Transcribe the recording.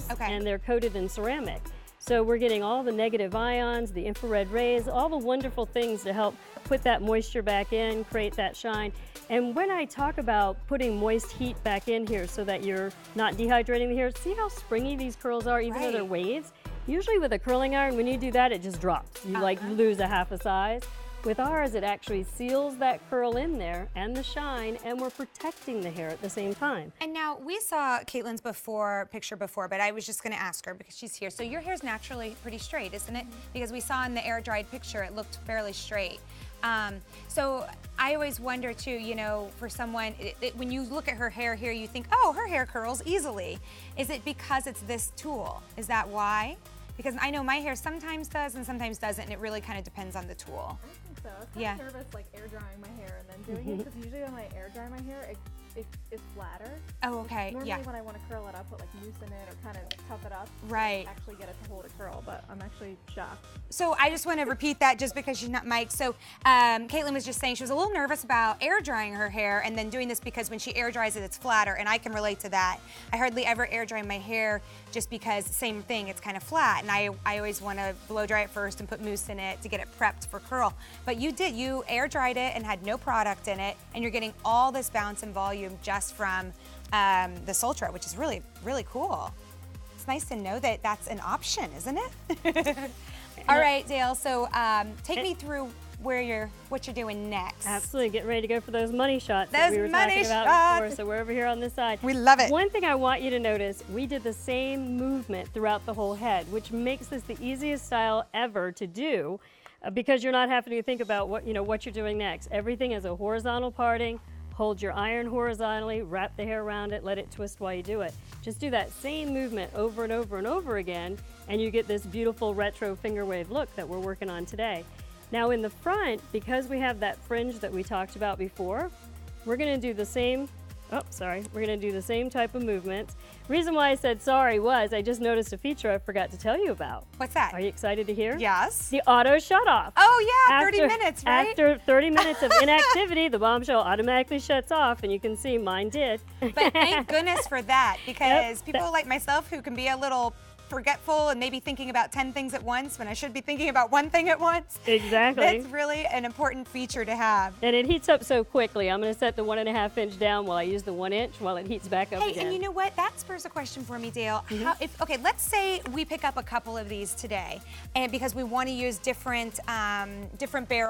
house, and they're coated in ceramic. So we're getting all the negative ions, the infrared rays, all the wonderful things to help put that moisture back in, create that shine. And when I talk about putting moist heat back in here so that you're not dehydrating the hair, see how springy these curls are, even though they're waves? Usually with a curling iron, when you do that, it just drops. You like lose a half a size. With ours, it actually seals that curl in there and the shine, and we're protecting the hair at the same time. And now, we saw Caitlin's picture before, but I was just gonna ask her because she's here. So your hair's naturally pretty straight, isn't it? Because we saw in the air-dried picture, it looked fairly straight. So I always wonder too, you know, for someone, when you look at her hair here, you think, oh, her hair curls easily. Is it because it's this tool? Is that why? Because I know my hair sometimes does and sometimes doesn't, and it really kind of depends on the tool. I think so. I was kind of nervous, like air drying my hair and then doing it, because usually when I air dry my hair, it's flatter. Oh, okay. Normally when I want to curl it, I'll put like mousse in it or kind of tough it up. Right. To actually get it to hold a curl, but I'm actually shocked. So I just want to repeat that just because she's not mic'd. So Caitlin was just saying she was a little nervous about air drying her hair and then doing this because when she air dries it, it's flatter, and I can relate to that. I hardly ever air dry my hair just because same thing, it's kind of flat, and I always want to blow dry it first and put mousse in it to get it prepped for curl. But you did, you air dried it and had no product in it, and you're getting all this bounce and volume just from the Sultra, which is really, really cool. It's nice to know that that's an option, isn't it? All right, Dale, so take me through what you're doing next. Absolutely, getting ready to go for those money shots that we were talking about before. So we're over here on this side. We love it. One thing I want you to notice, we did the same movement throughout the whole head, which makes this the easiest style ever to do because you're not having to think about what you're doing next. Everything is a horizontal parting. Hold your iron horizontally, wrap the hair around it, let it twist while you do it. Just do that same movement over and over and over again, and you get this beautiful retro finger wave look that we're working on today. Now in the front, because we have that fringe that we talked about before, we're gonna do the same, we're gonna do the same type of movements. Reason why I said sorry was I just noticed a feature I forgot to tell you about. What's that? Are you excited to hear? Yes. The auto shut off. Oh yeah, 30 minutes, right? After 30 minutes of inactivity, the bombshell automatically shuts off, and you can see mine did. But thank goodness for that, because people like myself who can be a little forgetful and maybe thinking about 10 things at once when I should be thinking about one thing at once. Exactly. That's really an important feature to have. And it heats up so quickly. I'm going to set the 1.5 inch down while I use the 1 inch while it heats back up again. Hey, and you know what? That spurs a question for me, Dale. Okay, let's say we pick up a couple of these today, and because we want to use different barrels.